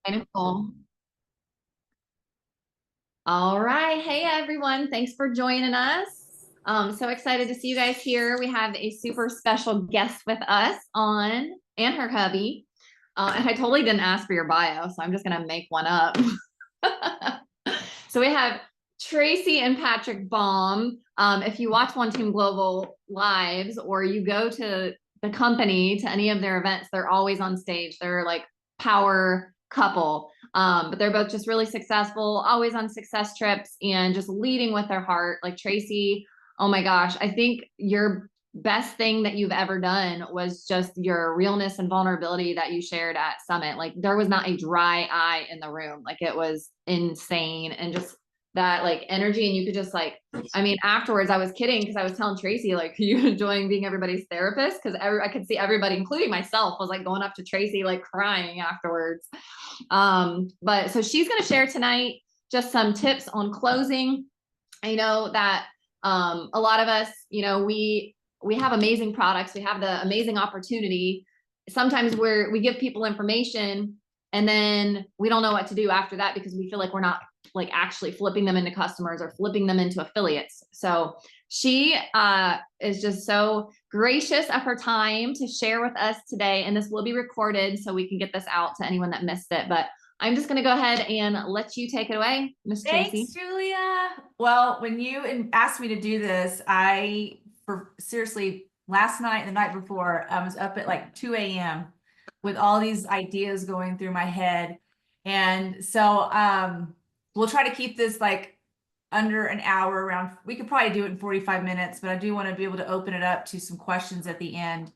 Kind of cool. All right. Hey, everyone. Thanks for joining us. So excited to see you guys here. We have a super special guest with us on and her hubby. And I totally didn't ask for your bio, so I'm just going to make one up. So we have Tracy and Patrick Baum. If you watch One Team Global lives or you go to the company to any of their events, they're always on stage. They're like power couple. But they're both just really successful, always on success trips and just leading with their heart. Like Tracy, oh my gosh, I think your best thing that you've ever done was just your realness and vulnerability that you shared at Summit. Like there was not a dry eye in the room. Like it was insane and just that like energy. And you could just like, I mean, afterwards I was kidding because I was telling Tracy, like, are you enjoying being everybody's therapist? Because I could see everybody, including myself, was like going up to Tracy, like crying afterwards. But so she's going to share tonight just some tips on closing. I know that a lot of us, we have amazing products, we have the amazing opportunity. Sometimes we give people information and then we don't know what to do after that because we feel like we're not like actually flipping them into customers or flipping them into affiliates. So she is just so gracious of her time to share with us today. And this will be recorded so we can get this out to anyone that missed it. But I'm just going to go ahead and let you take it away, Miss Tracy. Thanks, Julia. Well, when you asked me to do this, seriously, last night and the night before, I was up at like 2 a.m. with all these ideas going through my head. And so we'll try to keep this like under an hour around. We could probably do it in 45 minutes, but I do want to be able to open it up to some questions at the end.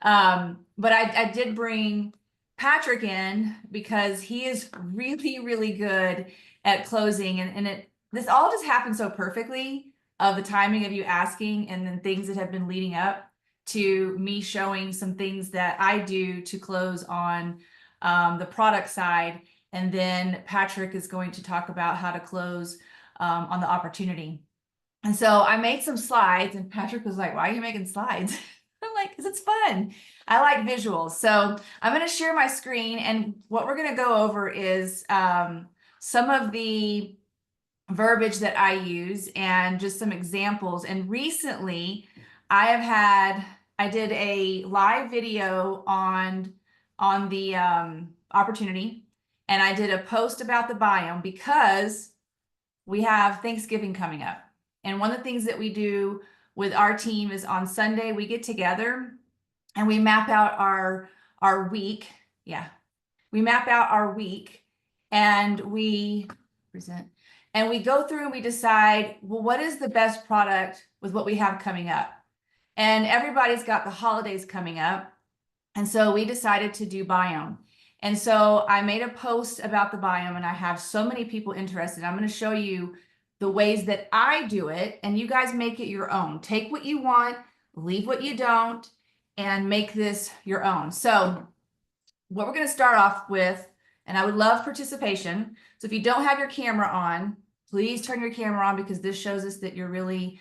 But I did bring Patrick in because he is really, really good at closing, and this all just happened so perfectly of the timing of you asking and then things that have been leading up to me showing some things that I do to close on the product side. And then Patrick is going to talk about how to close on the opportunity. And so I made some slides and Patrick was like, why are you making slides? I'm like, because it's fun. I like visuals. So I'm going to share my screen, and what we're going to go over is some of the verbiage that I use and just some examples. And recently I did a live video on the opportunity, and I did a post about the biome because we have Thanksgiving coming up. And one of the things that we do with our team is on Sunday, we get together and we map out our week. Yeah. We map out our week and we present and we go through and we decide, well, what is the best product with what we have coming up? And everybody's got the holidays coming up. And so we decided to do biome. And so I made a post about the biome and I have so many people interested. I'm going to show you the ways that I do it, and you guys make it your own. Take what you want, leave what you don't, and make this your own. So what we're going to start off with, and I would love participation. So if you don't have your camera on, please turn your camera on because this shows us that you're really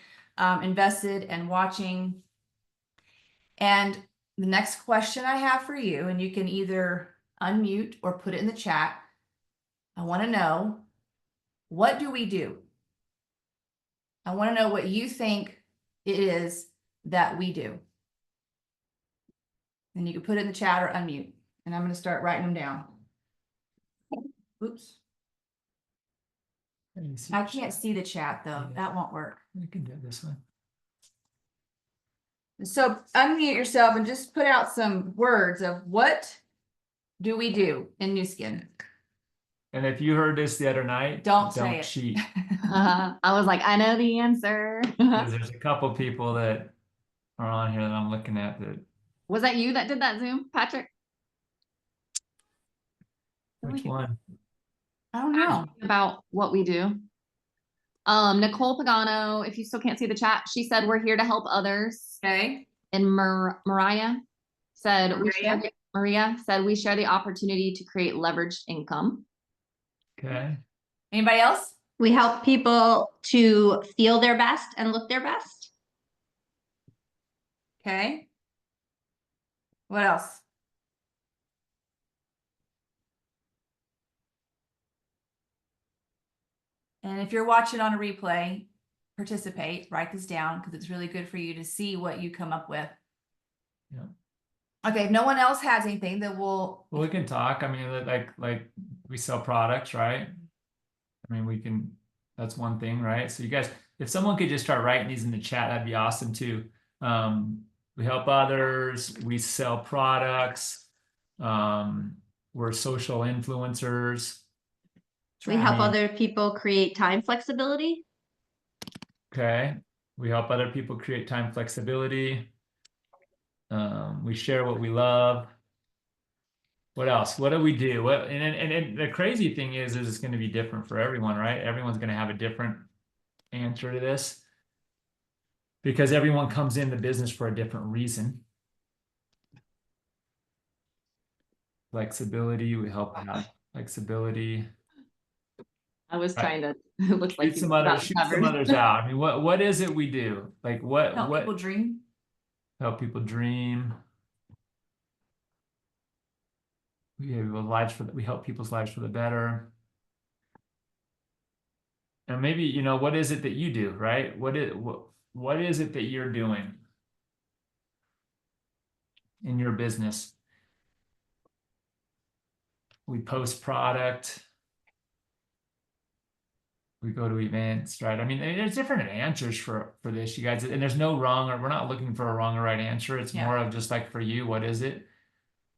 invested and watching. And the next question I have for you, and you can either unmute or put it in the chat. I want to know, what do we do? I want to know what you think it is that we do. And you can put it in the chat or unmute. And I'm going to start writing them down. Oops. I can't see the chat though. That won't work. You can do this one. So unmute yourself and just put out some words of what do we do in Nu Skin. And if you heard this the other night, don't say it. cheat. I was like, I know the answer. Because there's a couple people that are on here that I'm looking at that. Was that you that did that Zoom, Patrick? Which one? I don't know. About what we do. Nicole Pagano, if you still can't see the chat, she said we're here to help others. Okay. And Maria said Maria said we share the opportunity to create leveraged income. Okay. Anybody else? We help people to feel their best and look their best. Okay. What else? And if you're watching on a replay, participate, write this down because it's really good for you to see what you come up with. Yeah. Okay, if no one else has anything, then we'll. Well, we can talk. I mean, like we sell products, right? I mean, we can, that's one thing, right? So you guys, if someone could just start writing these in the chat, that'd be awesome too. We help others, we sell products, we're social influencers. We help I mean, other people create time flexibility. Okay, we help other people create time flexibility. We share what we love. What else? What do we do? What and the crazy thing is it's going to be different for everyone, right? Everyone's going to have a different answer to this because everyone comes in the business for a different reason. Flexibility, we help have flexibility. I was Right. trying to, it looks like Shoot some others out. I mean, what is it we do? Like what Help people what dream. help people dream? We help people's lives for the better. And maybe, you know, what is it that you do, right? What is it that you're doing in your business? We post product. We go to events, right? I mean, there's different answers for this, you guys, and there's no wrong, or we're not looking for a wrong or right answer. It's more of just like for you, what is it?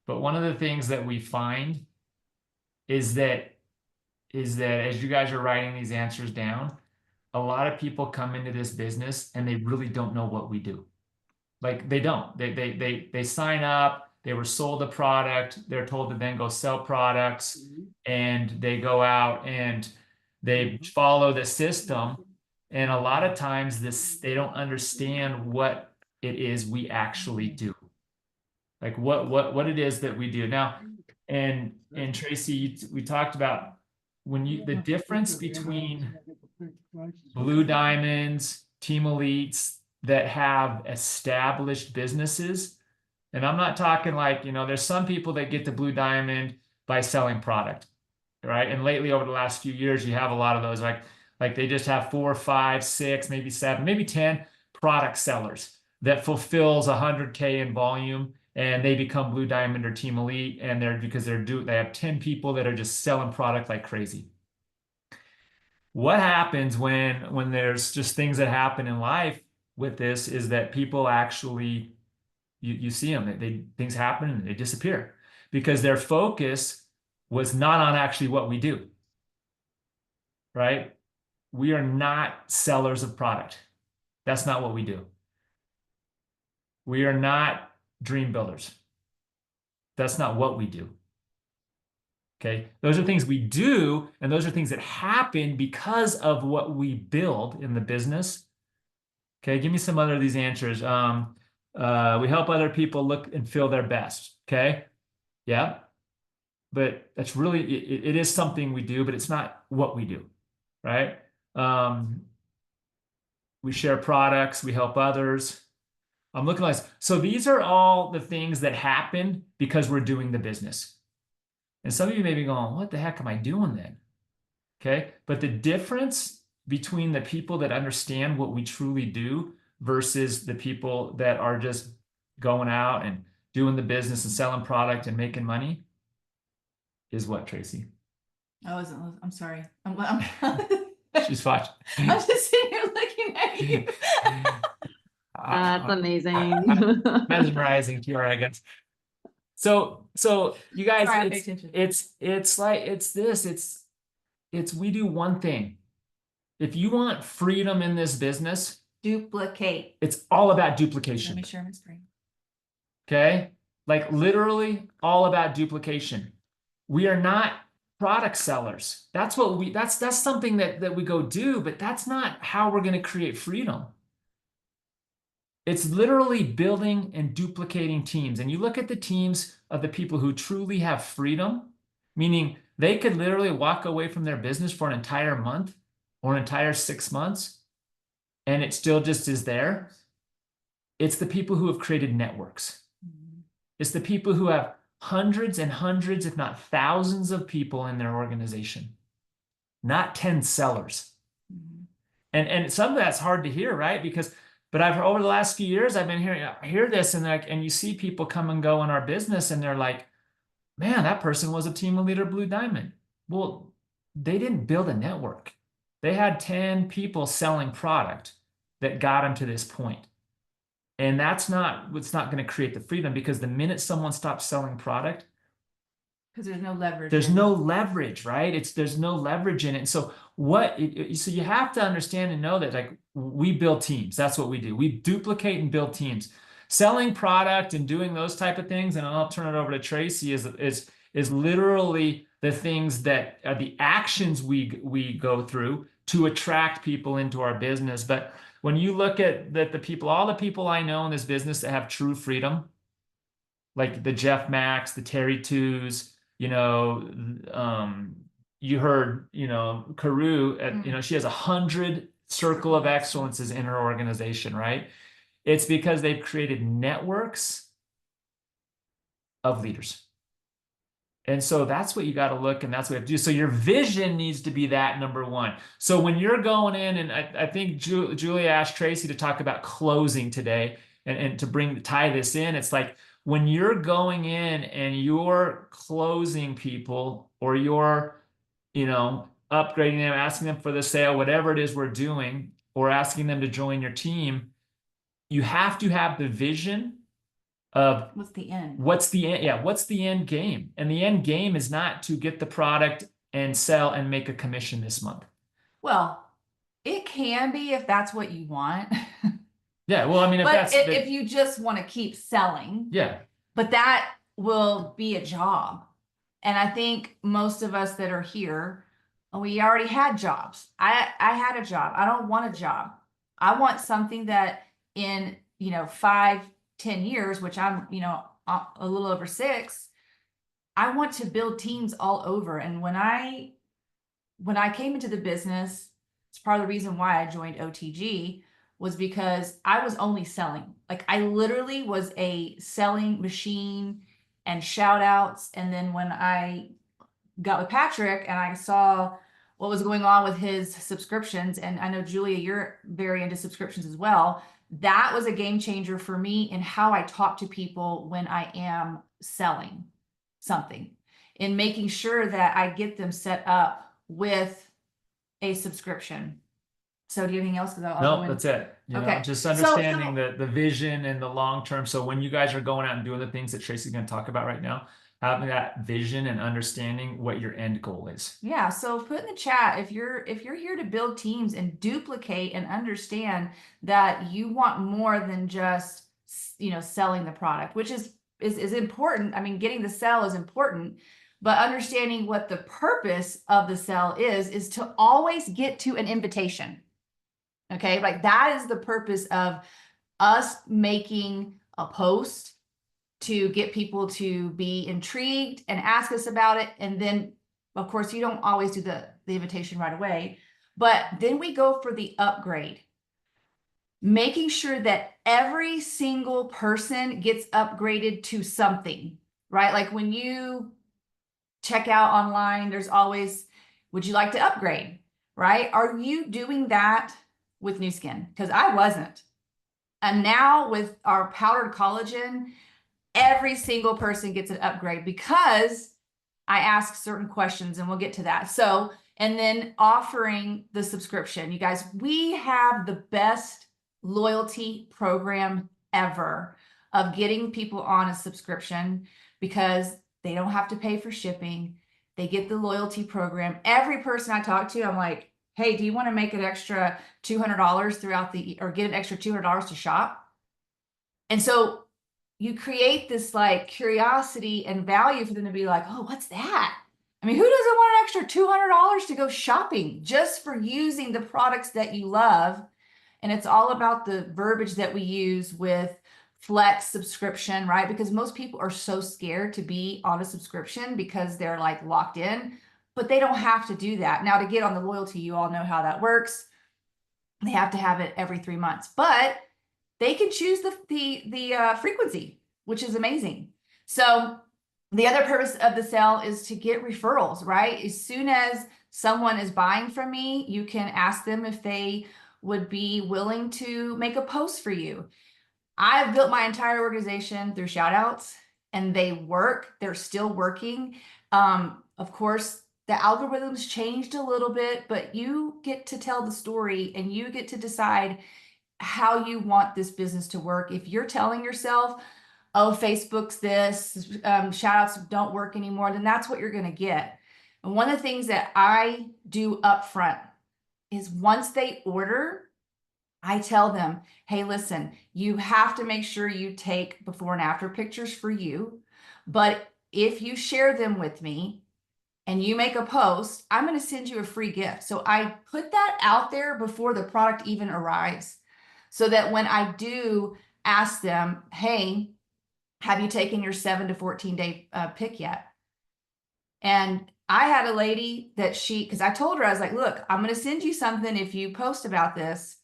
But one of the things that we find is that as you guys are writing these answers down, a lot of people come into this business and they really don't know what we do. Like they don't. They sign up, they were sold a product, they're told to then go sell products, and they go out and they follow the system. And a lot of times they don't understand what it is we actually do. Like what it is that we do. Now, and Tracy, we talked about the difference between Blue Diamonds, Team Elites that have established businesses. And I'm not talking like, you know, there's some people that get to Blue Diamond by selling product, right? And lately over the last few years, you have a lot of those, like they just have 4, 5, 6, maybe 7, maybe 10 product sellers that fulfills 100K in volume, and they become Blue Diamond or Team Elite, and they have 10 people that are just selling product like crazy. What happens when there's just things that happen in life with this is that people actually, you see them, things happen and they disappear because their focus was not on actually what we do, right? We are not sellers of product. That's not what we do. We are not dream builders. That's not what we do. Okay, those are things we do, and those are things that happen because of what we build in the business. Okay, give me some other of these answers. We help other people look and feel their best. Okay, yeah, but that's really, it is something we do, but it's not what we do, right? We share products, we help others. I'm looking like, so these are all the things that happen because we're doing the business. And some of you may be going, what the heck am I doing then? Okay, but the difference between the people that understand what we truly do versus the people that are just going out and doing the business and selling product and making money is what, Tracy? I'm sorry. She's watching. I'm just sitting here looking at you. That's amazing. Mesmerizing, Kiara, I guess. So you guys, Sorry, I pay attention. it's we do one thing. If you want freedom in this business, Duplicate. it's all about Let duplication. me share my screen. Okay, like literally all about duplication. We are not product sellers. That's what that's something that we go do, but that's not how we're going to create freedom. It's literally building and duplicating teams. And you look at the teams of the people who truly have freedom, meaning they could literally walk away from their business for an entire month or an entire 6 months, and it still just is there. It's the people who have created networks. It's the people who have hundreds and hundreds, if not thousands of people in their organization, not 10 sellers. And some of that's hard to hear, right? Because, but I've over the last few years, I've been hearing, I hear this, and like, and you see people come and go in our business, and they're like, man, that person was a team leader, Blue Diamond. Well, they didn't build a network. They had 10 people selling product that got them to this point. And that's not what's not going to create the freedom, because the minute someone stops selling product, Because there's no leverage. there's in- no leverage, right? There's no leverage in it. And so so you have to understand and know that, like, we build teams. That's what we do. We duplicate and build teams. Selling product and doing those type of things, and I'll turn it over to Tracy, is literally the things that are the actions we go through to attract people into our business. But when you look at that, all the people I know in this business that have true freedom, like the Jeff Max, the Terry Twos, you heard, Carew, she has 100 circle of excellences in her organization, right? It's because they've created networks of leaders. And so that's what you got to look, and that's what you have to do. So your vision needs to be that number one. So when you're going in, and I think Julia asked Tracy to talk about closing today, and to tie this in, it's like, when you're going in and you're closing people, or you're, upgrading them, asking them for the sale, whatever it is we're doing, or asking them to join your team, you have to have the vision of What's the end? what's the end. Yeah, what's the end game? And the end game is not to get the product and sell and make a commission this month. Well, it can be if that's what you want. Yeah, well, I mean, But if you just want to keep selling, yeah, but that will be a job. And I think most of us that are here, we already had jobs. I had a job. I don't want a job. I want something that in, 5-10 years, which I'm, a little over 6, I want to build teams all over. And when I came into the business, it's part of the reason why I joined OTG, was because I was only selling. Like, I literally was a selling machine and shout outs. And then when I got with Patrick and I saw what was going on with his subscriptions, and I know, Julia, you're very into subscriptions as well, that was a game changer for me in how I talk to people when I am selling something, in making sure that I get them set up with a subscription. So do you have anything else? no, that's it. Okay. Just So- understanding the vision and the long term. So when you guys are going out and doing the things that Tracy's going to talk about right now, having that vision and understanding what your end goal is. Yeah, so put in the chat if you're here to build teams and duplicate and understand that you want more than just selling the product, which is important. I mean, getting the sell is important, but understanding what the purpose of the sell is to always get to an invitation. Okay, like that is the purpose of us making a post, to get people to be intrigued and ask us about it. And then, of course, you don't always do the invitation right away, but then we go for the upgrade, making sure that every single person gets upgraded to something, right? Like when you check out online, there's always, would you like to upgrade, right? Are you doing that with Nu Skin? Because I wasn't. And now with our powdered collagen, every single person gets an upgrade because I ask certain questions, and we'll get to that. So, and then offering the subscription. You guys, we have the best loyalty program ever of getting people on a subscription, because they don't have to pay for shipping. They get the loyalty program. Every person I talk to, I'm like, hey, do you want to make an extra $200 throughout or get an extra $200 to shop? And so you create this like curiosity and value for them to be like, oh, what's that? I mean, who doesn't want an extra $200 to go shopping just for using the products that you love? And it's all about the verbiage that we use with flex subscription, right? Because most people are so scared to be on a subscription because they're like locked in, but they don't have to do that. Now, to get on the loyalty, you all know how that works. They have to have it every 3 months, but they can choose the frequency, which is amazing. So The other purpose of the sale is to get referrals, right? As soon as someone is buying from me, you can ask them if they would be willing to make a post for you. I've built my entire organization through shout outs, and they work. They're still working. Of course, the algorithms changed a little bit, but you get to tell the story and you get to decide how you want this business to work. If you're telling yourself, oh, Facebook's this, shout outs don't work anymore, then that's what you're going to get. And one of the things that I do up front is once they order, I tell them, hey, listen, you have to make sure you take before and after pictures for you. But if you share them with me and you make a post, I'm going to send you a free gift. So I put that out there before the product even arrives, so that when I do ask them, hey, have you taken your 7 to 14 day pick yet? And I had a lady that because I told her, I was like, look, I'm going to send you something if you post about this.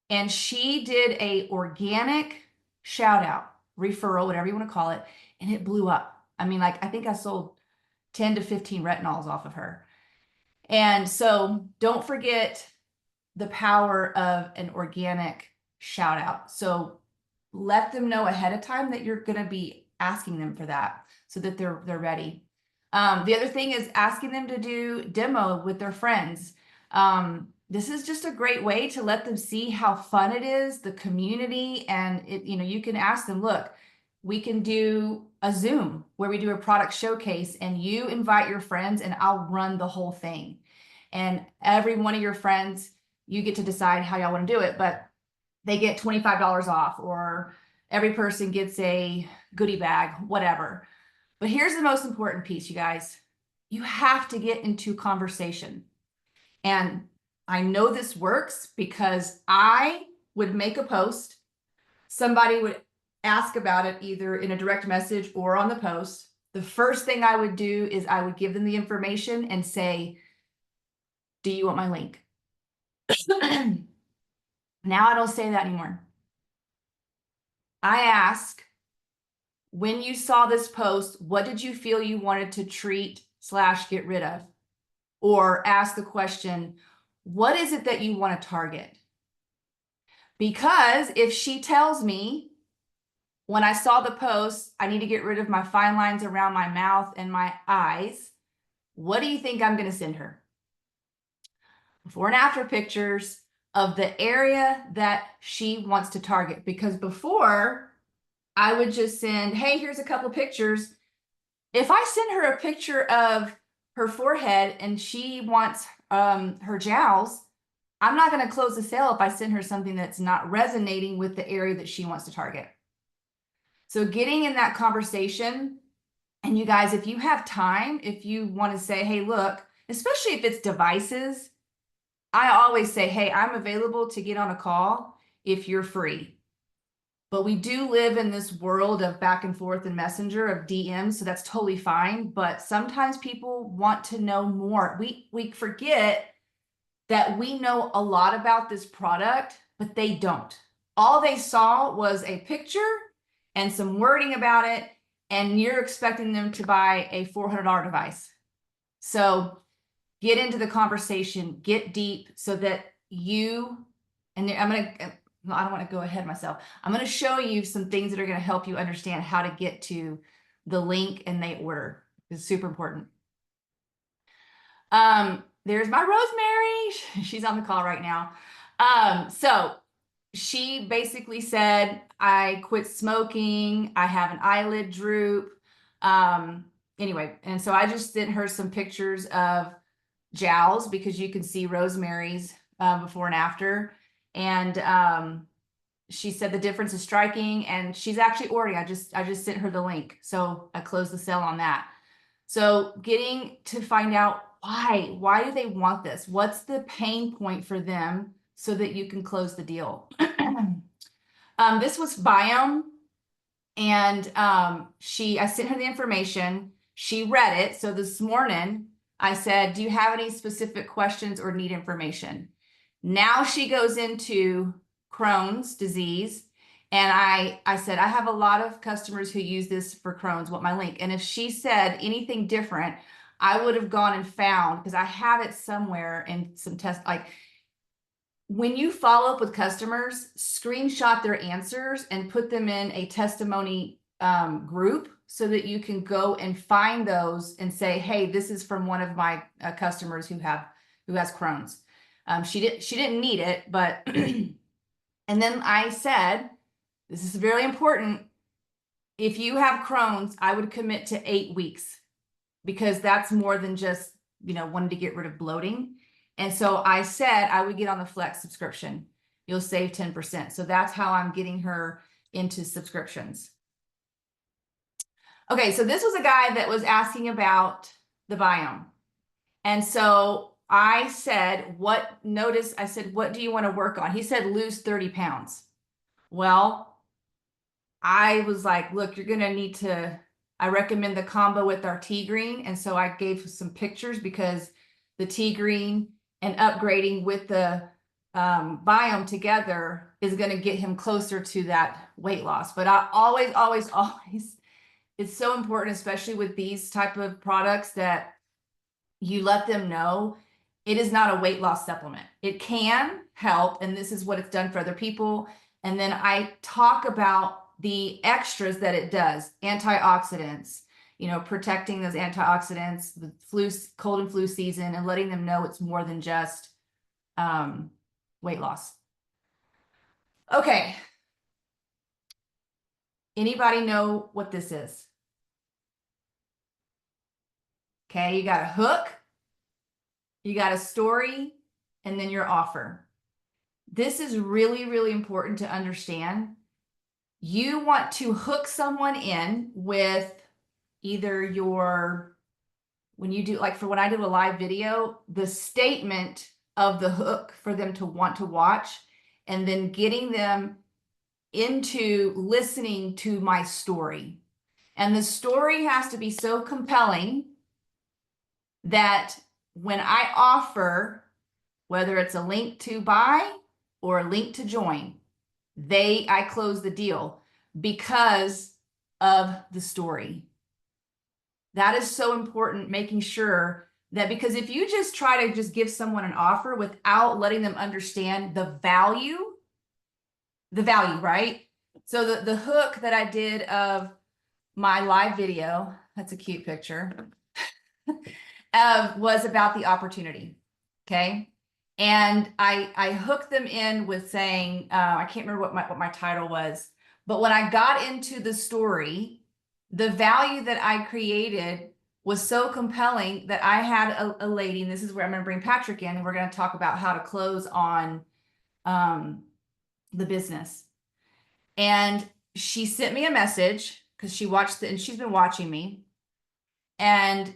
And she did a organic shout out, referral, whatever you want to call it. And it blew up. I mean, like, I think I sold 10 to 15 retinols off of her. And so don't forget the power of an organic shout out. So let them know ahead of time that you're going to be asking them for that, so that they're ready. The other thing is asking them to do demo with their friends. This is just a great way to let them see how fun it is, the community, and you can ask them, look, we can do a Zoom where we do a product showcase and you invite your friends and I'll run the whole thing. And every one of your friends, you get to decide how y'all want to do it, but they get $25 off, or every person gets a goodie bag, whatever. But here's the most important piece, you guys. You have to get into conversation. And I know this works because I would make a post. Somebody would ask about it either in a direct message or on the post. The first thing I would do is I would give them the information and say, do you want my link? Now I don't say that anymore. I ask, when you saw this post, what did you feel you wanted to treat / get rid of? Or ask the question, what is it that you want to target? Because if she tells me, when I saw the post, I need to get rid of my fine lines around my mouth and my eyes, what do you think I'm going to send her? Before and after pictures of the area that she wants to target. Because before, I would just send, hey, here's a couple pictures. If I send her a picture of her forehead and she wants her jowls, I'm not going to close the sale if I send her something that's not resonating with the area that she wants to target. So getting in that conversation, and you guys, if you have time, if you want to say, hey, look, especially if it's devices, I always say, hey, I'm available to get on a call if you're free. But we do live in this world of back and forth and messenger of DMs, so that's totally fine. But sometimes people want to know more. We forget that we know a lot about this product, but they don't. All they saw was a picture and some wording about it, and you're expecting them to buy a $400 device. So get into the conversation, get deep, so that you, and I don't want to go ahead myself. I'm going to show you some things that are going to help you understand how to get to the link and they order. It's super important. There's my Rosemary. She's on the call right now. So she basically said, I quit smoking. I have an eyelid droop. Anyway, and so I just sent her some pictures of jowls, because you can see Rosemary's before and after. And she said the difference is striking, and she's actually ordering. I just sent her the link. So I closed the sale on that. So getting to find out why do they want this? What's the pain point for them, so that you can close the deal. This was Biome, and I sent her the information. She read it. So this morning I said, do you have any specific questions or need information? Now she goes into Crohn's disease, And I said, I have a lot of customers who use this for Crohn's, what my link. And if she said anything different, I would have gone and found, because I have it somewhere in some test, like when you follow up with customers, screenshot their answers and put them in a testimony group so that you can go and find those and say, hey, this is from one of my customers who has Crohn's. She didn't need it, but and then I said, this is very important. If you have Crohn's, I would commit to 8 weeks, because that's more than just, wanting to get rid of bloating. And so I said I would get on the Flex subscription. You'll save 10%. So that's how I'm getting her into subscriptions. Okay, so this was a guy that was asking about the biome. And so I said, what do you want to work on? He said, lose 30 pounds. Well, I was like, look, you're going to need to, I recommend the combo with our tea green. And so I gave some pictures, because the tea green and upgrading with the biome together is going to get him closer to that weight loss. But I always, it's so important, especially with these type of products, that you let them know it is not a weight loss supplement. It can help, and this is what it's done for other people. And then I talk about the extras that it does, antioxidants, protecting those antioxidants, the cold and flu season, and letting them know it's more than just weight loss. Okay. Anybody know what this is? Okay, you got a hook, you got a story, and then your offer. This is really, really important to understand. You want to hook someone in with either when you do, like for when I do a live video, the statement of the hook for them to want to watch, and then getting them into listening to my story. And the story has to be so compelling that when I offer, whether it's a link to buy or a link to join, I close the deal because of the story. That is so important, making sure that, because if you just try to just give someone an offer without letting them understand the value, right? So the hook that I did of my live video, that's a cute picture, was about the opportunity. Okay. And I hooked them in with saying, I can't remember what my title was, but when I got into the story, the value that I created was so compelling that I had a lady, and this is where I'm going to bring Patrick in, and we're going to talk about how to close on the business. And she sent me a message, because she watched and she's been watching me. And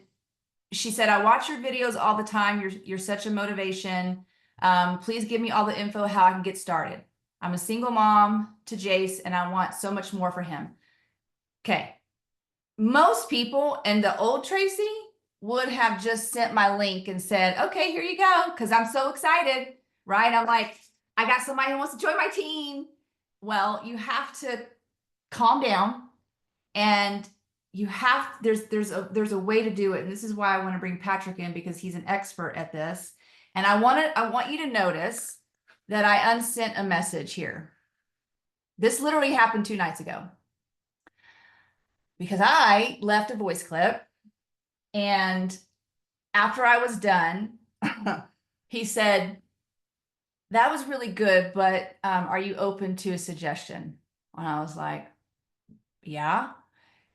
she said, I watch your videos all the time. You're such a motivation. Please give me all the info how I can get started. I'm a single mom to Jace, and I want so much more for him. Okay. Most people in the old Tracy would have just sent my link and said, okay, here you go, because I'm so excited, right? I'm like, I got somebody who wants to join my team. Well, you have to calm down, and there's a way to do it. And this is why I want to bring Patrick in, because he's an expert at this. And I want you to notice that I unsent a message here. This literally happened 2 nights ago, because I left a voice clip, and after I was done, he said, that was really good, but are you open to a suggestion? And I was like, yeah.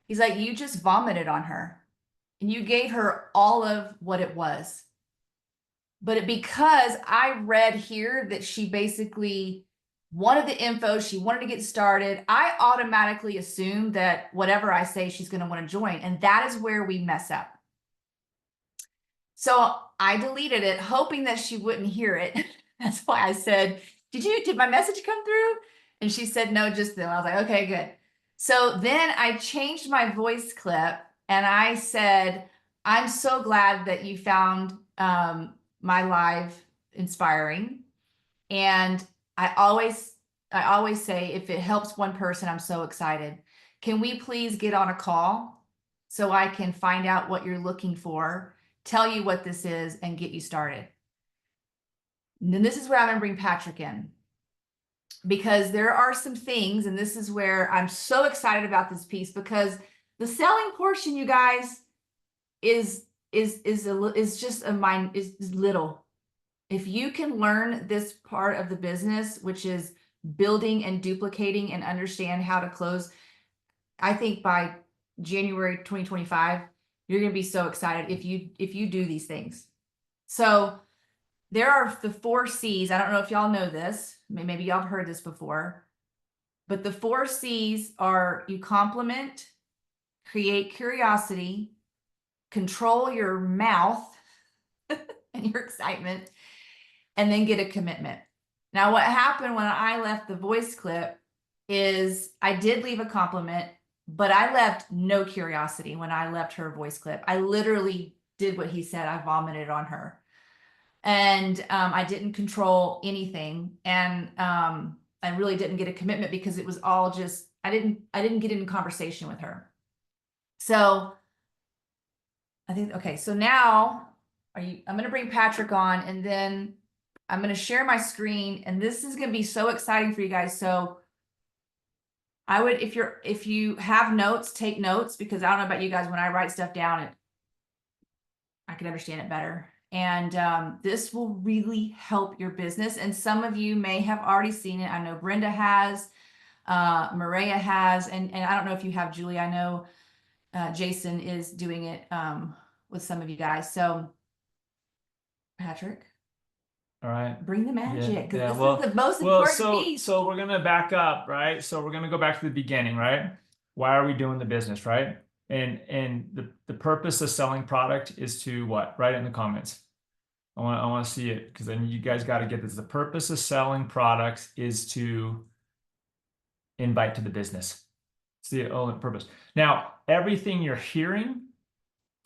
He's like, you just vomited on her, and you gave her all of what it was. But because I read here that she basically wanted the info, she wanted to get started, I automatically assume that whatever I say, she's going to want to join. And that is where we mess up. So I deleted it, hoping that she wouldn't hear it. That's why I said, did my message come through? And she said, no, just then. I was like, okay, good. So then I changed my voice clip, and I said, I'm so glad that you found my live inspiring. And I always I always say, if it helps one person, I'm so excited. Can we please get on a call so I can find out what you're looking for, tell you what this is, and get you started? And then this is where I'm gonna bring Patrick in, because there are some things, and this is where I'm so excited about this piece, because the selling portion, you guys, is just a mind is little. If you can learn this part of the business, which is building and duplicating and understand how to close, I think by January 2025, you're going to be so excited if you do these things. So there are the 4 C's. I don't know if y'all know this. Maybe y'all have heard this before. But the 4 C's are: you compliment, create curiosity, control your mouth and your excitement, and then get a commitment. Now, what happened when I left the voice clip is I did leave a compliment, but I left no curiosity when I left her voice clip. I literally did what he said. I vomited on her. And I didn't control anything. And I really didn't get a commitment because it was all just, I didn't get in conversation with her. So I think, okay, so now I'm going to bring Patrick on, and then I'm going to share my screen, and this is going to be so exciting for you guys. So I would, if you have notes, take notes, because I don't know about you guys, when I write stuff down, I can understand it better. And this will really help your business. And some of you may have already seen it. I know Brenda has, Maria has, and I don't know if you have, Julie. I know Jason is doing it with some of you guys. So Patrick, All right. bring the magic, because Yeah, this is the most important piece. So we're gonna back up, right? So we're gonna go back to the beginning, right? Why are we doing the business, right? And the purpose of selling product is to what? Write it in the comments. I want to see it, because then you guys got to get this. The purpose of selling products is to invite to the business. It's the only purpose. Now, everything you're hearing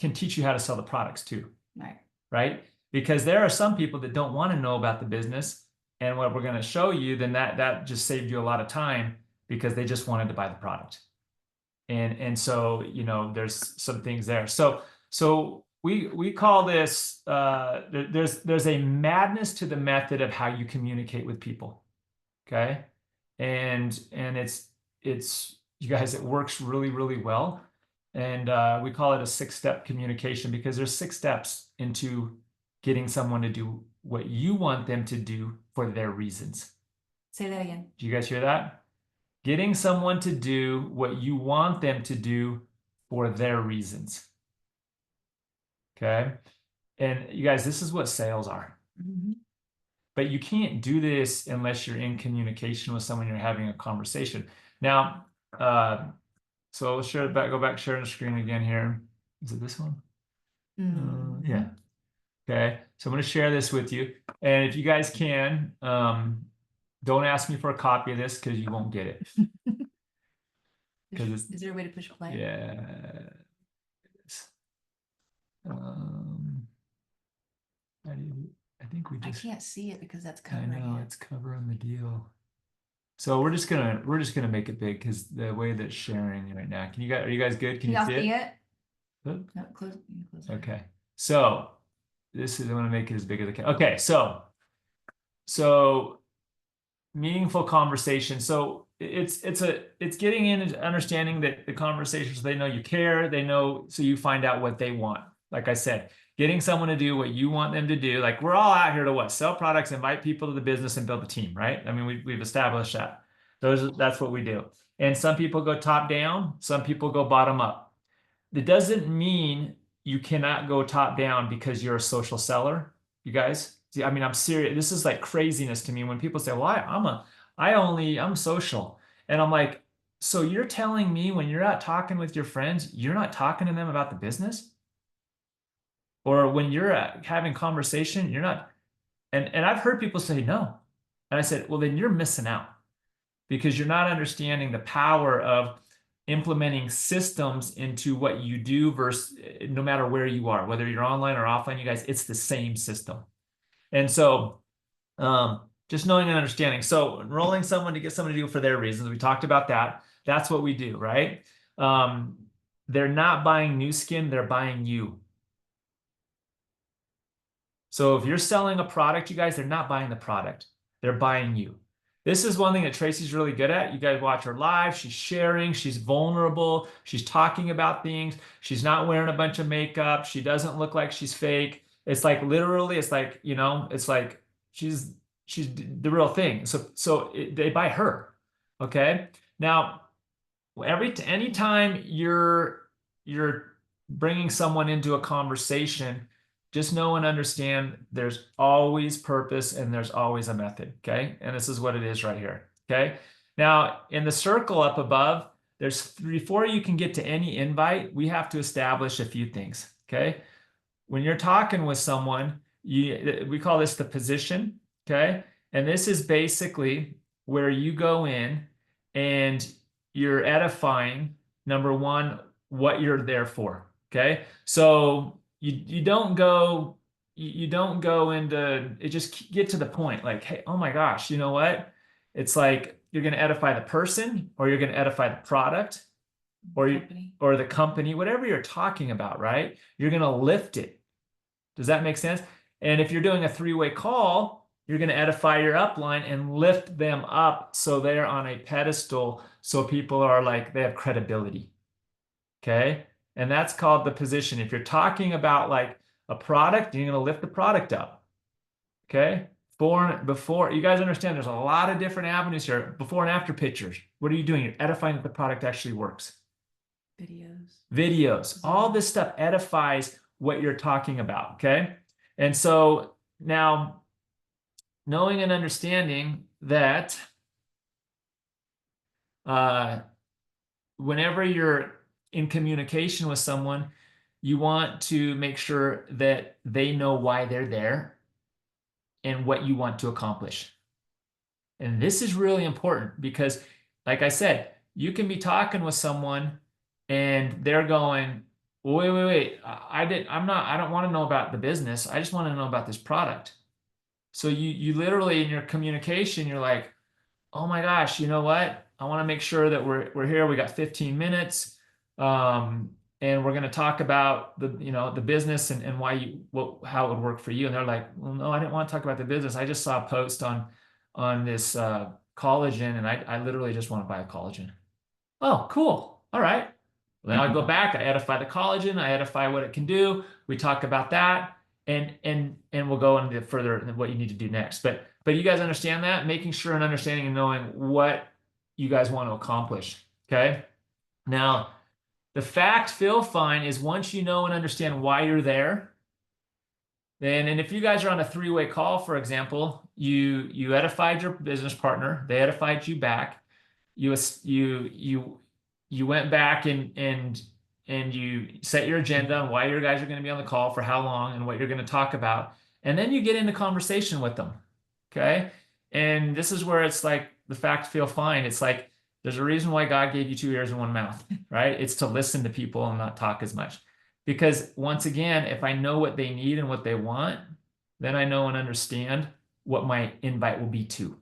can teach you how to sell the products too. Right? Because there are some people that don't want to know about the business, and what we're going to show you, then that just saved you a lot of time, because they just wanted to buy the product. And so, you know, there's some things there. So we call this there's a madness to the method of how you communicate with people. Okay. And it's you guys, it works really, really well. And we call it a 6-step communication, because there's 6 steps into getting someone to do what you want them to do for their reasons. Say that again. Do you guys hear that? Getting someone to do what you want them to do for their reasons. Okay. And you guys, this is what sales are. Mm-hmm. But you can't do this unless you're in communication with someone, you're having a conversation. Now, so let's share it back, go back, sharing the screen again here. Is it this one? Mm-hmm. Yeah. Okay. So I'm going to share this with you. And if you guys can, don't ask me for a copy of this, because you won't get it. Is there a way to push play? Yeah. I think we I just, can't see it because that's I covering know it. it's covering the deal. So we're just gonna make it big, because the way that's sharing right now. Are you guys good? Can you y'all see see it? it? Good. No, close it. Okay. So this is, I'm gonna make it as big as I can. Okay, so meaningful conversation. So it's getting in and understanding that the conversations, they know you care, they know, so you find out what they want. Like I said, getting someone to do what you want them to do. Like, we're all out here to what? Sell products, invite people to the business, and build a team, right? I mean, we've established that. That's what we do. And some people go top down, some people go bottom up. It doesn't mean you cannot go top down because you're a social seller, you guys. See, I mean, I'm serious. This is like craziness to me when people say, well, I'm social. And I'm like, so you're telling me when you're out talking with your friends, you're not talking to them about the business? Or when you're having conversation, you're not, and I've heard people say no. And I said, well, then you're missing out, because you're not understanding the power of implementing systems into what you do, versus no matter where you are, whether you're online or offline, you guys, it's the same system. And so Just knowing and understanding. So enrolling someone to get someone to do for their reasons. We talked about that. That's what we do, right? They're not buying new skin, they're buying you. So if you're selling a product, you guys, they're not buying the product. They're buying you. This is one thing that Tracy's really good at. You guys watch her live. She's sharing. She's vulnerable. She's talking about things. She's not wearing a bunch of makeup. She doesn't look like she's fake. It's like literally, it's like, you know, it's like she's the real thing. So they buy her. Okay. Now, anytime you're bringing someone into a conversation, just know and understand there's always purpose and there's always a method, okay? And this is what it is right here, okay? Now, in the circle up above, before you can get to any invite, we have to establish a few things, okay? When you're talking with someone, we call this the position, okay? And this is basically where you go in and you're edifying, number one, what you're there for, okay? So you don't go into it, just get to the point like, hey, oh my gosh, you know what? It's like you're going to edify the person, or you're going to edify the product, or the company, whatever you're talking about, right? You're going to lift it. Does that make sense? And if you're doing a three-way call, you're going to edify your upline and lift them up so they're on a pedestal, so people are like, they have credibility. Okay? And that's called the position. If you're talking about like a product, you're going to lift the product up. Okay? Before, you guys understand there's a lot of different avenues here. Before and after pictures. What are you doing? You're edifying that the product actually works. Videos. All this stuff edifies what you're talking about. Okay? And so now, knowing and understanding that whenever you're in communication with someone, you want to make sure that they know why they're there and what you want to accomplish. And this is really important because, like I said, you can be talking with someone and they're going, wait, I don't want to know about the business. I just want to know about this product. So you literally in your communication, you're like, oh my gosh, you know what? I want to make sure that we're here. We got 15 minutes. And we're going to talk about the business and how it would work for you. And they're like, well, no, I didn't want to talk about the business. I just saw a post on this collagen, and I literally just want to buy a collagen. Oh, cool. All right. Well, then I go back, I edify the collagen, I edify what it can do. We talk about that, and we'll go into further what you need to do next. But you guys understand that? Making sure and understanding and knowing what you guys want to accomplish. Okay. Now, the fact feel fine is once you know and understand why you're there, and if you guys are on a three-way call, for example, you edified your business partner, they edified you back, you went back and you set your agenda on why your guys are going to be on the call, for how long, and what you're going to talk about, and then you get into conversation with them, okay? And this is where it's like the fact feel fine. It's like, there's a reason why God gave you 2 ears and 1 mouth, right? It's to listen to people and not talk as much. Because once again, if I know what they need and what they want, then I know and understand what my invite will be to.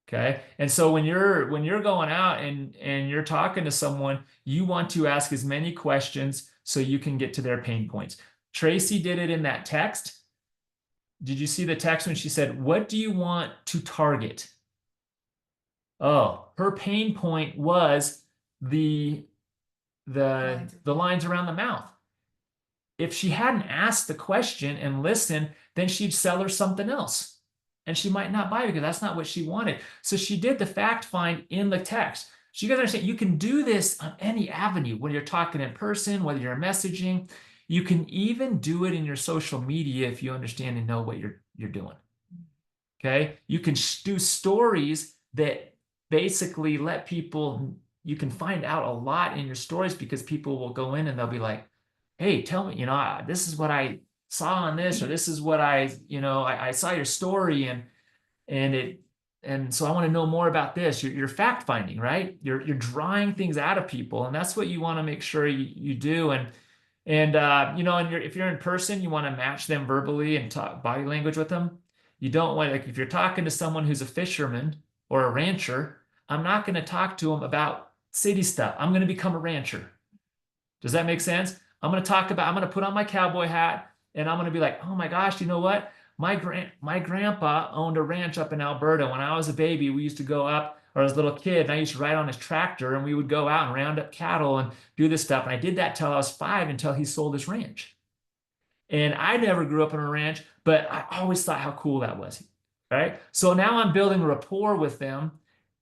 Okay. And so when you're going out and you're talking to someone, you want to ask as many questions so you can get to their pain points. Tracy did it in that text. Did you see the text when she said, what do you want to target? Oh, her pain point was the lines around the mouth. If she hadn't asked the question and listened, then she'd sell her something else. And she might not buy because that's not what she wanted. So she did the fact find in the text. So you guys understand, you can do this on any avenue, whether you're talking in person, whether you're messaging. You can even do it in your social media if you understand and know what you're doing. Okay? You can do stories that basically let people, you can find out a lot in your stories because people will go in and they'll be like, hey, tell me, this is what I saw on this, or this is what I saw your story and so I want to know more about this. You're fact finding, right? You're drawing things out of people, and that's what you want to make sure you do. And if you're in person, you want to match them verbally and talk body language with them. You don't want, like, if you're talking to someone who's a fisherman or a rancher, I'm not going to talk to them about city stuff. I'm going to become a rancher. Does that make sense? I'm going to put on my cowboy hat and I'm going to be like, oh my gosh, you know what? My grandpa owned a ranch up in Alberta. When I was a baby, we used to go up, or as a little kid, and I used to ride on his tractor and we would go out and round up cattle and do this stuff. And I did that till I was 5, until he sold his ranch. And I never grew up on a ranch, but I always thought how cool that was. Right? So now I'm building rapport with them.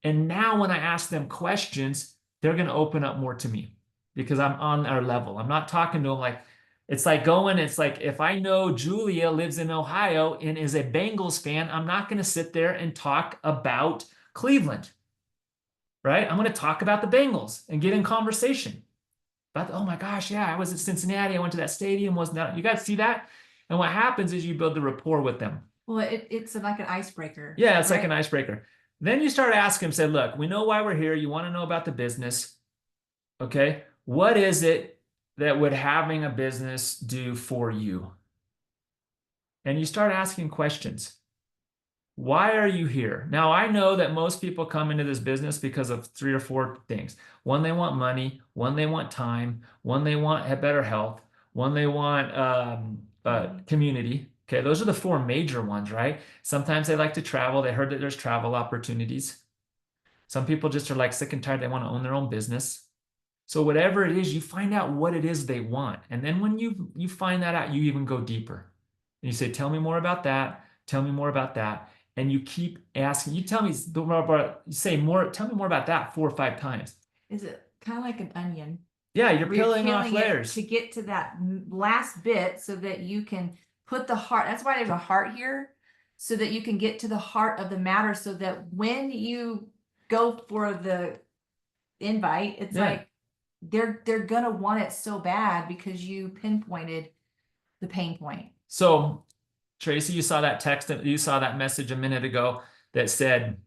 And now when I ask them questions, they're going to open up more to me because I'm on their level. I'm not talking to them like, it's like if I know Julia lives in Ohio and is a Bengals fan, I'm not going to sit there and talk about Cleveland, right? I'm going to talk about the Bengals and get in conversation. But oh my gosh, yeah, I was at Cincinnati. I went to that stadium. Wasn't that? You guys see that? And what happens is you build the rapport with them. Well, it's like an icebreaker. Yeah, it's like right? an icebreaker. Then you start asking them, say, look, we know why we're here. You want to know about the business. Okay. What is it that would having a business do for you? And you start asking questions. Why are you here? Now, I know that most people come into this business because of 3 or 4 things. One, they want money. One, they want time. One, they want better health. One, they want community. Okay, those are the 4 major ones, right? Sometimes they like to travel. They heard that there's travel opportunities. Some people just are like sick and tired. They want to own their own business. So whatever it is, you find out what it is they want. And then when you find that out, you even go deeper. And you say, tell me more about that. Tell me more about that. And you keep asking. You tell me more about, you say more, tell me more about that 4 or 5 times. Is it kind of like an onion? Yeah, you're Where you're peeling off peeling it layers. to get to that last bit so that you can put the heart. That's why there's a heart here, so that you can get to the heart of the matter, so that when you go for the invite, it's Yeah. like they're gonna want it so bad because you pinpointed the pain point. So Tracy, you saw that text, you saw that message a minute ago that said,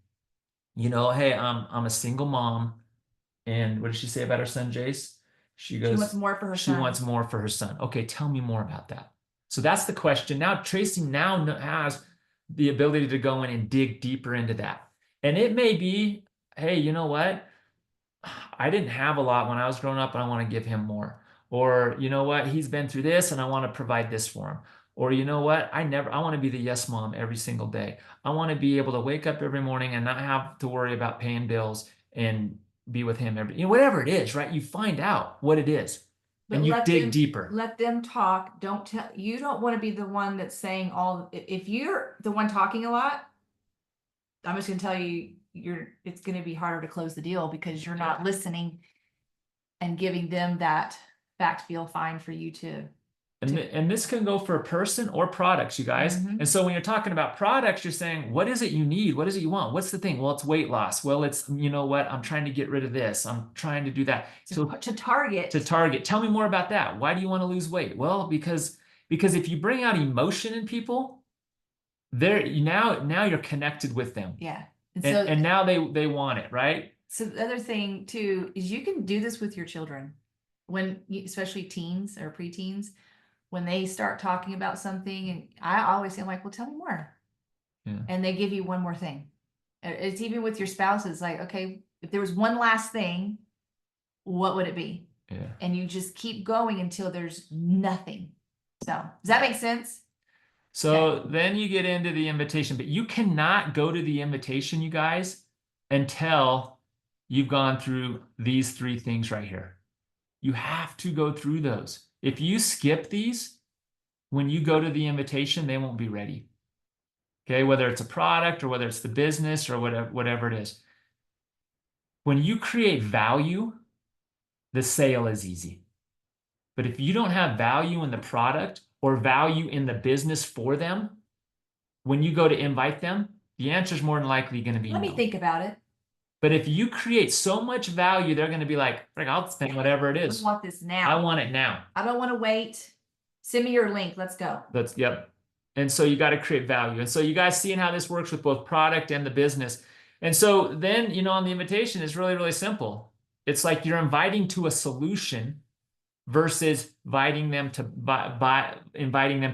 you know, hey, I'm a single mom. And what did she say about her son, Jace? She goes, She wants more for her she son. wants more for her son. Okay, tell me more about that. So that's the question. Now, Tracy now has the ability to go in and dig deeper into that. And it may be, hey, you know what? I didn't have a lot when I was growing up and I want to give him more. Or, you know what? He's been through this and I want to provide this for him. Or, you know what? I want to be the yes mom every single day. I want to be able to wake up every morning and not have to worry about paying bills and be with him whatever it is, right? You find out what it is. But And you let dig them- deeper. Let them talk. You don't want to be the one that's saying if you're the one talking a lot, I'm just gonna tell you, it's gonna be harder to close the deal because you're not listening and giving them that fact feel fine for you to. And this can go for a person or products, you guys. Mhm. And so when you're talking about products, you're saying, what is it you need? What is it you want? What's the thing? Well, it's weight loss. Well, it's, you know what? I'm trying to get rid of this. I'm trying to do that. So To target. to target, tell me more about that. Why do you want to lose weight? Well, because if you bring out emotion in people, now you're connected with them. Yeah. And now they want it, right? So the other thing too is you can do this with your children especially teens or preteens, when they start talking about something, and I always say, I'm like, well, tell me more. Yeah. And they give you one more thing. It's even with your spouse. It's like, okay, if there was one last thing, what would it be? Yeah. And you just keep going until there's nothing. So does that make sense? So then you get into the invitation, but you cannot go to the invitation, you guys, until you've gone through these 3 things right here. You have to go through those. If you skip these, when you go to the invitation, they won't be ready. Okay, whether it's a product or whether it's the business or whatever it is. When you create value, the sale is easy. But if you don't have value in the product or value in the business for them, when you go to invite them, the answer is more than likely going to be Let no. me think about it. But if you create so much value, they're going to be like, I'll spend whatever it is. I want this now. I want it now. I don't want to wait. Send me your link. Let's go. Yep. And so you got to create value. And so you guys seeing how this works with both product and the business. And so then, on the invitation is really, really simple. It's like you're inviting to a solution versus inviting them to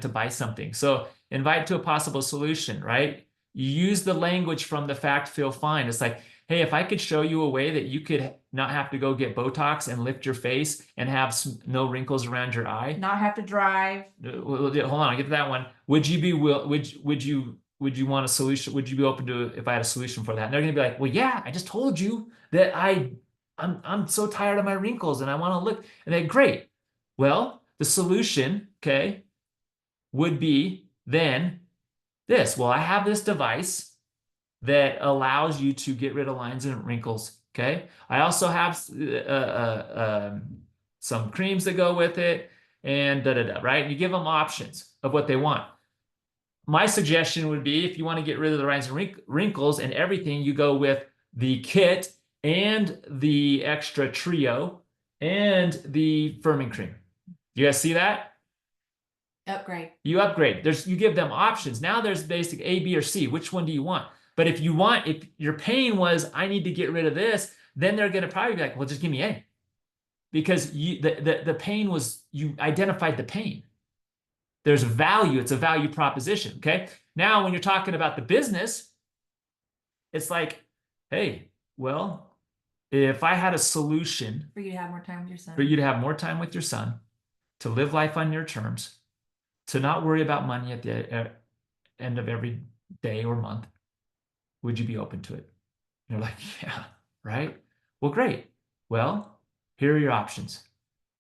buy something. So invite to a possible solution, right? You use the language from the fact, feel, find. It's like, hey, if I could show you a way that you could not have to go get Botox and lift your face and have no wrinkles around your eye. Not have to drive. Hold on, I'll get to that one. Would you be would you want a solution? Would you be open to if I had a solution for that? And they're gonna be like, well, yeah, I just told you that I'm so tired of my wrinkles and I want to look. And they're great. Well, the solution, okay, would be then this. Well, I have this device that allows you to get rid of lines and wrinkles. Okay. I also have some creams that go with it and right? You give them options of what they want. My suggestion would be if you want to get rid of the lines and wrinkles and everything, you go with the kit and the extra trio and the firming cream. You guys see that? Upgrade. You upgrade. You give them options. Now there's basic A, B, or C. Which one do you want? But if your pain was, I need to get rid of this, then they're going to probably be like, well, just give me A. Because the pain was, you identified the pain. There's value. It's a value proposition. Okay. Now, when you're talking about the business, it's like, hey, well, if I had a solution For you to have more time with your son. for you to have more time with your son, to live life on your terms, to not worry about money at the end of every day or month, would you be open to it? And they're like, yeah, right? Well, great. Well, here are your options.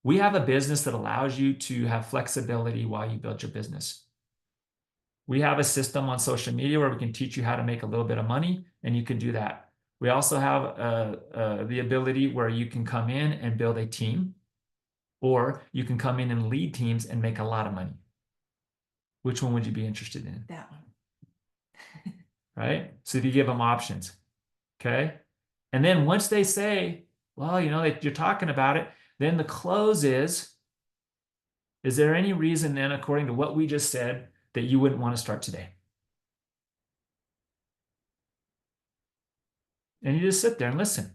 We have a business that allows you to have flexibility while you build your business. We have a system on social media where we can teach you how to make a little bit of money, and you can do that. We also have the ability where you can come in and build a team, or you can come in and lead teams and make a lot of money. Which one would you be interested in? That one. Right? So if you give them options, okay? And then once they say, well, you know, you're talking about it, then the close is there any reason then, according to what we just said, that you wouldn't want to start today? And you just sit there and listen.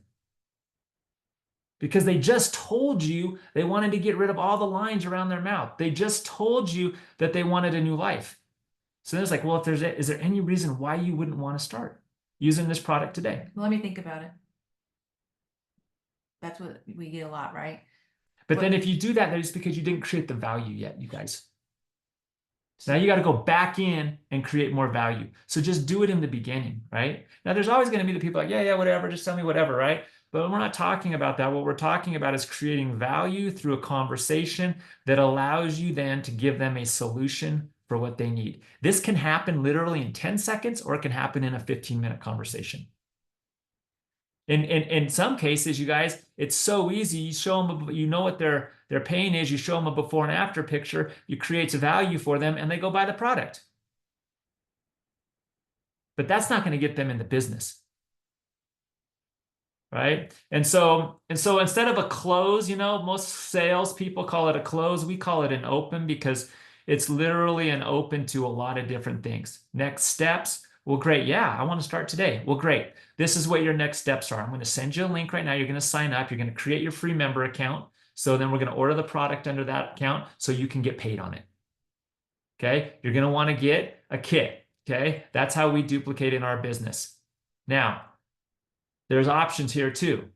Because they just told you they wanted to get rid of all the lines around their mouth. They just told you that they wanted a new life. So then it's like, well, is there any reason why you wouldn't want to start using this product today? Let me think about it. That's what we get a lot, right? But then if you do that, it's because you didn't create the value yet, you guys. So now you got to go back in and create more value. So just do it in the beginning, right? Now there's always going to be the people like, yeah, whatever, just tell me whatever, right? But we're not talking about that. What we're talking about is creating value through a conversation that allows you then to give them a solution for what they need. This can happen literally in 10 seconds, or it can happen in a 15-minute conversation. In some cases, you guys, it's so easy. You show them, you know what their pain is. You show them a before and after picture. You create value for them, and they go buy the product. But that's not going to get them in the business, right? And so instead of a close, you know, most salespeople call it a close. We call it an open because it's literally an open to a lot of different things. Next steps. Well, great. Yeah, I want to start today. Well, great. This is what your next steps are. I'm going to send you a link right now. You're going to sign up. You're going to create your free member account. So then we're going to order the product under that account so you can get paid on it. Okay. You're going to want to get a kit. Okay. That's how we duplicate in our business. Now, there's options here too.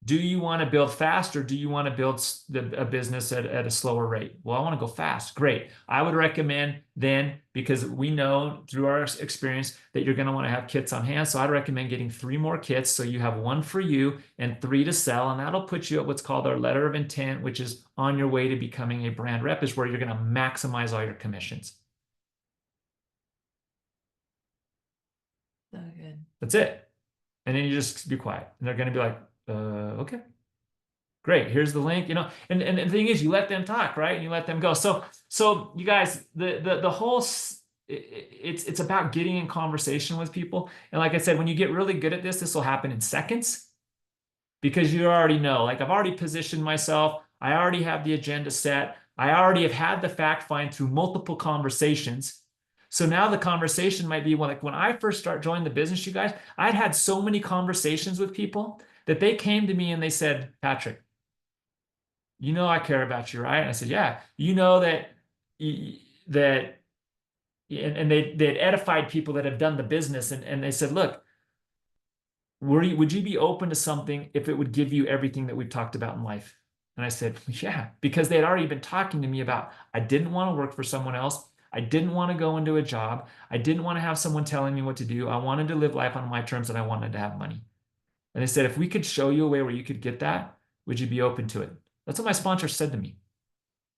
Do you want to build fast, or do you want to build a business at a slower rate? Well, I want to go fast. Great. I would recommend then, because we know through our experience that you're going to want to have kits on hand. So I'd recommend getting 3 more kits. So you have 1 for you and 3 to sell. And that'll put you at what's called our letter of intent, which is on your way to becoming a brand rep, is where you're going to maximize all your commissions. So good. That's it. And then you just be quiet. And they're going to be like, okay, great. Here's the link, you know, and the thing is, you let them talk, right? And you let them go. So you guys, the whole, it's about getting in conversation with people. And like I said, when you get really good at this will happen in seconds, because you already know, like, I've already positioned myself. I already have the agenda set. I already have had the fact find through multiple conversations. So now the conversation might be, like, when I first joined the business, you guys, I'd had so many conversations with people that they came to me and they said, Patrick, you know, I care about you, right? And I said, yeah, you know that and they had edified people that have done the business, and they said, look, would you be open to something if it would give you everything that we've talked about in life? And I said, yeah, because they had already been talking to me about, I didn't want to work for someone else. I didn't want to go into a job. I didn't want to have someone telling me what to do. I wanted to live life on my terms, and I wanted to have money. And they said, if we could show you a way where you could get that, would you be open to it? That's what my sponsor said to me.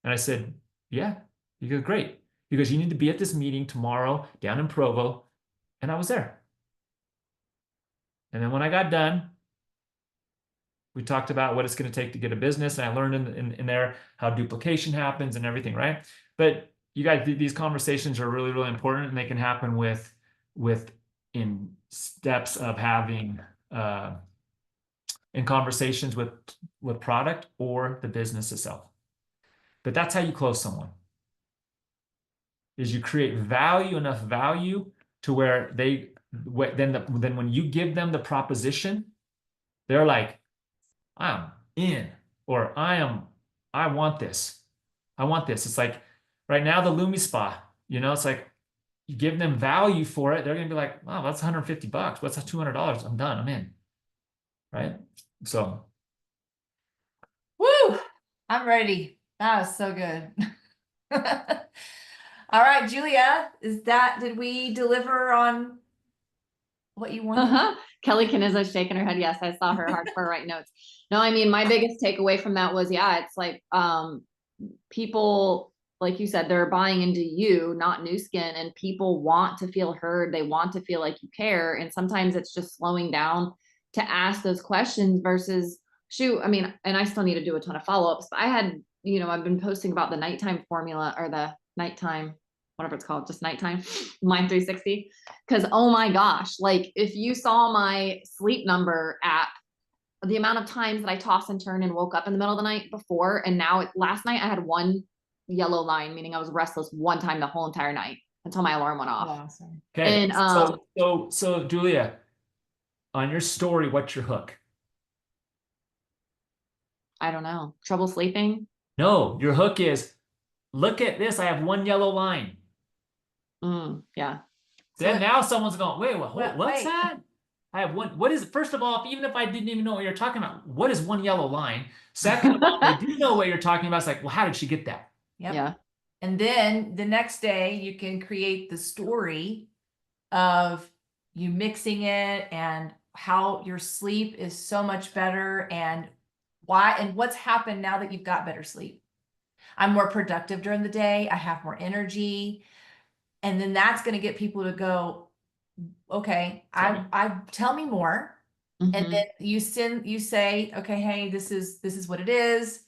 And I said, yeah. He goes, great. He goes, you need to be at this meeting tomorrow down in Provo. And I was there. And then when I got done, we talked about what it's going to take to get a business. And I learned in there how duplication happens and everything, right? But you guys, these conversations are really, really important, and they can happen in steps of having in conversations with product or the business itself. But that's how you close someone, is you create enough value to where then when you give them the proposition, they're like, I'm in, or I want this. I want this. It's like right now, the LumiSpa, it's like you give them value for it. They're going to be like, wow, that's $150. What's that $200? I'm done. I'm in. Right. So. Woo, I'm ready. That was so good. All right, Julia, did we deliver on what you wanted? Kelly Kaniza's shaking her head. Yes, I saw her hardcore write notes. No, I mean, my biggest takeaway from that was, it's like, people, like you said, they're buying into you, not Nu Skin, and people want to feel heard. They want to feel like you care. And sometimes it's just slowing down to ask those questions versus shoot. I mean, and I still need to do a ton of follow-ups, but I had, I've been posting about the nighttime formula, or the nighttime, whatever it's called, just nighttime Mind 360. Cause oh my gosh, like if you saw my sleep number app, the amount of times that I tossed and turned and woke up in the middle of the night before, and now last night I had one yellow line, meaning I was restless one time the whole entire night until my alarm went off. Awesome. Okay. And So Julia, on your story, what's your hook? I don't know. Trouble sleeping? No, your hook is, look at this. I have one yellow line. Yeah. Then now someone's going, wait, what's wait. that? I have one. What is it? First of all, even if I didn't even know what you're talking about, what is one yellow line? Second of all, I do know what you're talking about. It's like, well, how did she get that? Yep. Yeah. And then the next day you can create the story of you mixing it and how your sleep is so much better, and why, and what's happened now that you've got better sleep. I'm more productive during the day. I have more energy. And then that's going to get people to go, okay, I tell me more. Mhm. And then you say, okay, hey, this is what it is.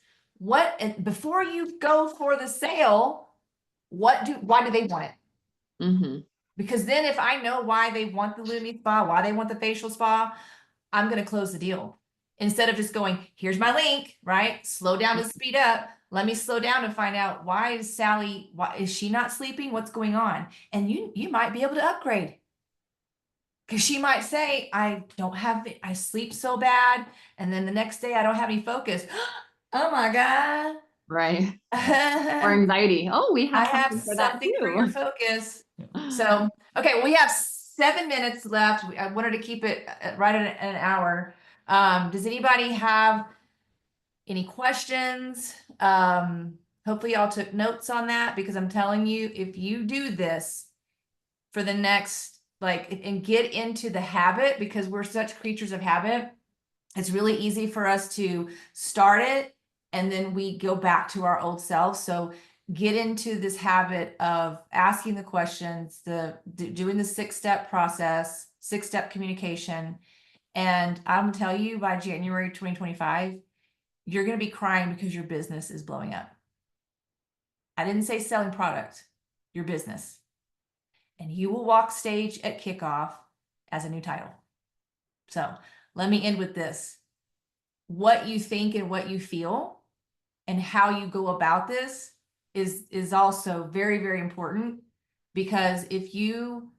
And before you go for the sale, why do they want it? Mm-hmm. Because then if I know why they want the LumiSpa, why they want the facial spa, I'm going to close the deal. Instead of just going, here's my link, right? Slow down to speed up. Let me slow down and find out, why is she not sleeping? What's going on? And you might be able to upgrade. Because she might say, I sleep so bad. And then the next day I don't have any focus. Oh my God. Right. Or anxiety. Oh, we have something for that something for your too. focus. So, okay, we have 7 minutes left. I wanted to keep it right at an hour. Does anybody have any questions? Hopefully y'all took notes on that, because I'm telling you, if you do this for the next, and get into the habit, because we're such creatures of habit, it's really easy for us to start it and then we go back to our old selves. So get into this habit of asking the questions, doing the 6-step process, 6-step communication. And I'm gonna tell you, by January 2025, you're going to be crying because your business is blowing up. I didn't say selling product, your business. And you will walk stage at kickoff as a new title. So let me end with this. What you think and what you feel and how you go about this is also very, very important, because if you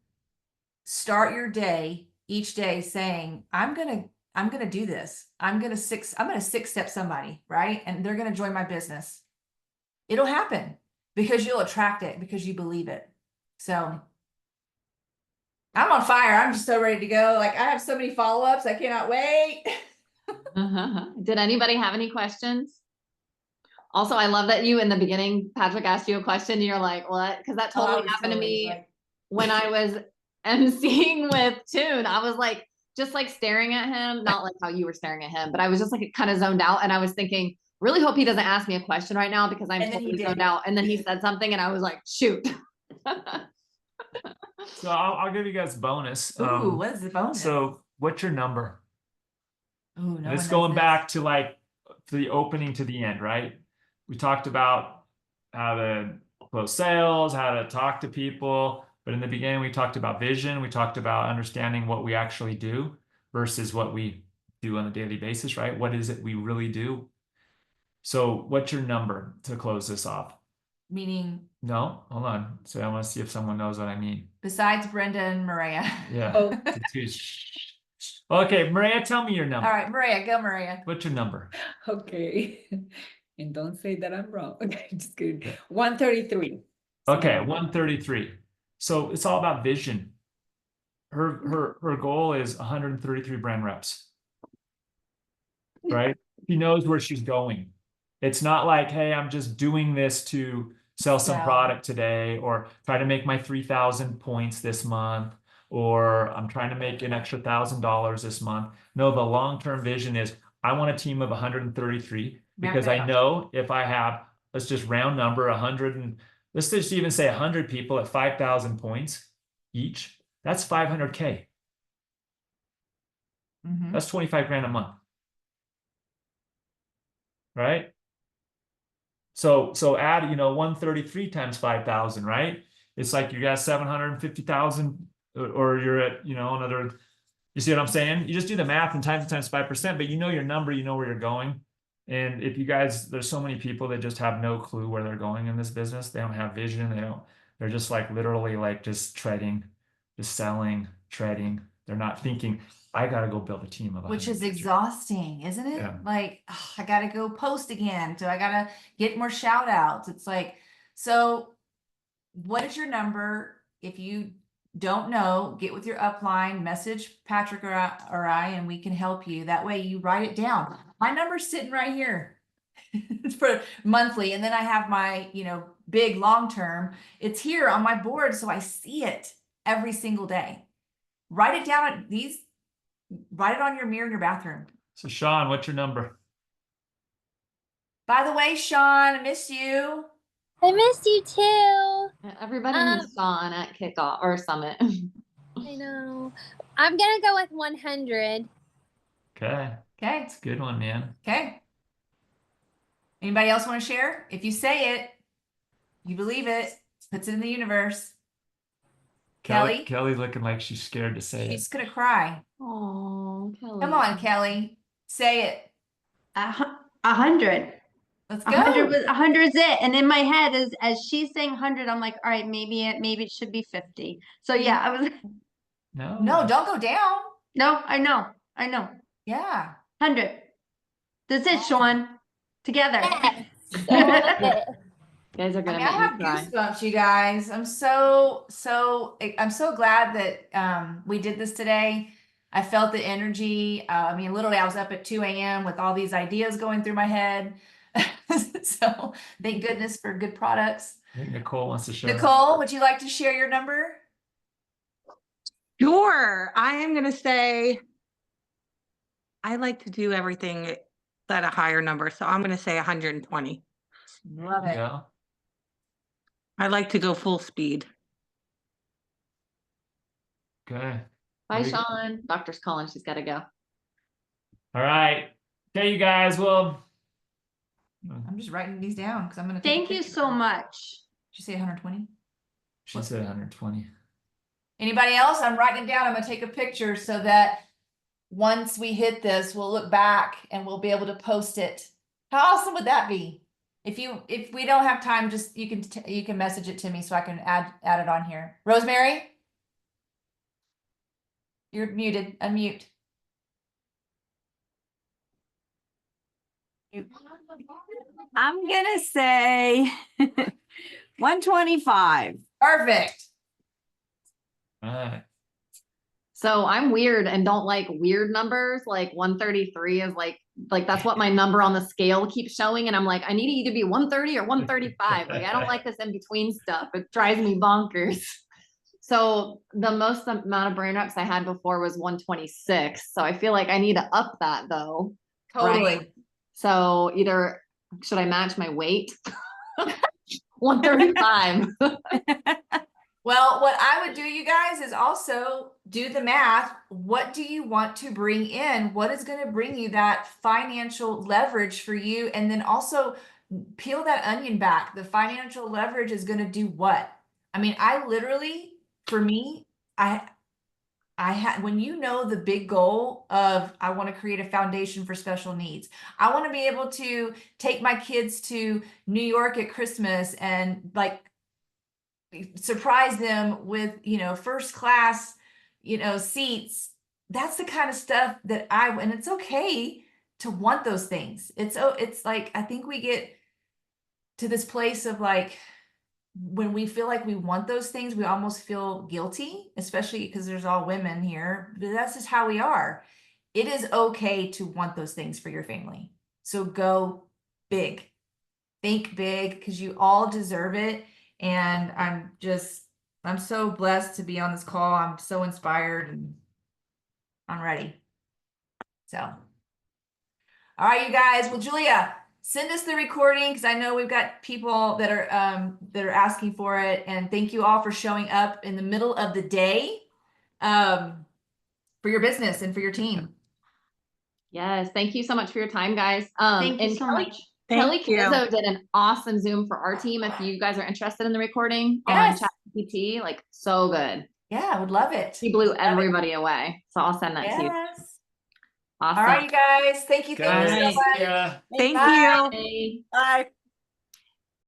start your day each day saying, I'm going to do this. I'm going to 6-step somebody, right? And they're going to join my business. It'll happen because you'll attract it, because you believe it. So I'm on fire. I'm just so ready to go. Like I have so many follow-ups. I cannot wait. Did anybody have any questions? Also, I love that you in the beginning, Patrick asked you a question and you're like, what? Because that Oh, I totally was happened to totally me like- when I was emceeing with Tune. I was like, just like staring at him, not like how you were staring at him, but I was just like kind of zoned out. And I was thinking, really hope he doesn't ask me a question right now because I'm And then he totally zoned did. out. And then he said something and I was like, shoot. So I'll give you guys a bonus. Ooh, what is the bonus? So what's your number? Ooh, no It's one going knows back to like to the opening to the end, right? We talked about how to close sales, how to talk to people. But in the beginning, we talked about vision. We talked about understanding what we actually do versus what we do on a daily basis, right? What is it we really do? So what's your number to close this off? this. Meaning No, hold on. So I want to see if someone knows what I mean. besides Brenda and Maria. Yeah. Oh. The two- Okay, Maria, tell me your number. All right, Maria, go Maria. What's your number? Okay. And don't say that I'm wrong. Okay, just kidding. Okay. 133. Okay, 133. So it's all about vision. Her goal is 133 brand reps. Right? She knows where she's going. It's not like, hey, I'm just doing this to sell some Sell. product today or try to make my 3,000 points this month or I'm trying to make an extra $1,000 this month. No, the long-term vision is I want a team of 133 because I Map it out. know if I have, let's just round number 100 and let's just even say 100 people at 5,000 points each, that's 500K. Mhm. That's 25 grand a month. Right? So add, 133 times 5,000, right? It's like you got 750,000 or you're at, another, you see what I'm saying? You just do the math and times 5%, but you know your number, you know where you're going. And if you guys, there's so many people that just have no clue where they're going in this business. They don't have vision. They're just like literally like just treading, just selling, treading. They're not thinking, I got to go build a team of Which is 150. exhausting, isn't it? Yeah. Like, I gotta go post again. So I gotta get more shout outs. It's like, so what is your number? If you don't know, get with your upline, message Patrick or I, and we can help you. That way you write it down. My number's sitting right here. It's for monthly. And then I have my, big long term. It's here on my board. So I see it every single day. Write it down write it on your mirror in your bathroom. So Sean, what's your number? By the way, Sean, I miss you. I missed you too. Everybody missed on at kickoff or summit. I know. I'm gonna go with 100. Okay. Okay. It's a good one, man. Okay. Anybody else want to share? If you say it, you believe it, puts it in the universe. Kelly? Kelly's looking like she's scared to say She's it. gonna cry. Oh, Kelly. Come on, Kelly. Say it. 100. Let's go. 100 is it. And in my head, as she's saying 100, I'm like, all right, maybe it should be 50. So yeah, I was, No. No, don't go down. no, I know. Yeah. 100. That's it, Sean. Together. Yes. I love it. You guys are I gonna mean, I make have me cry. goosebumps, you guys. I'm so glad that we did this today. I felt the energy. Literally, I was up at 2 a.m. with all these ideas going through my head. So thank goodness for good products. I think Nicole wants to share. Nicole, would you like to share your number? Sure. I am going to say I like to do everything at a higher number. So I'm going to say 120. Love it. Yeah. I like to go full speed. Okay. Bye, Very good. Sean. Doctor's calling. She's got to go. All right. Okay, you guys. Well, I'm just writing these down because I'm going to Thank you so much. Did you say 120? she said 120. Anybody else? I'm writing it down. I'm going to take a picture so that once we hit this, we'll look back and we'll be able to post it. How awesome would that be? If we don't have time, just you can message it to me so I can add it on here. Rosemary, you're muted. Unmute. I'm gonna say 125. Perfect. So I'm weird and don't like weird numbers. Like 133 is like that's what my number on the scale keeps showing. And I'm like, I need to either be 130 or 135. Like I don't like this in between stuff. It drives me bonkers. So the most amount of brain reps I had before was 126. So I feel like I need to up that though. Totally. So either should I match my weight? 135. Well, what I would do, you guys, is also do the math. What do you want to bring in? What is going to bring you that financial leverage for you? And then also peel that onion back. The financial leverage is going to do what? I mean, I literally, for me, I had, when you know the big goal of, I want to create a foundation for special needs. I want to be able to take my kids to New York at Christmas and like surprise them with, you know, first class, you know, seats. That's the kind of stuff that and it's okay to want those things. It's like, I think we get to this place of like, when we feel like we want those things, we almost feel guilty, especially because there's all women here, but that's just how we are. It is okay to want those things for your family. So go big, think big, because you all deserve it. And I'm so blessed to be on this call. I'm so inspired and I'm ready. So, all right, you guys. Well, Julia, send us the recording because I know we've got people that are asking for it. And thank you all for showing up in the middle of the day for your business and for your team. Yes. Thank you so much for your time, guys. Thank you and so Kelly, much. Kelly Thank you. Kizzo did an awesome Zoom for our team. If you guys are interested in the recording Yes. on ChatGPT, like so good. Yeah, I would love it. She blew Love it. everybody away. So I'll send that to you. Yes. Awesome. All right, you guys. Thank you. Thank you so Guys, much. yeah. Thank Bye. you. Bye. Bye.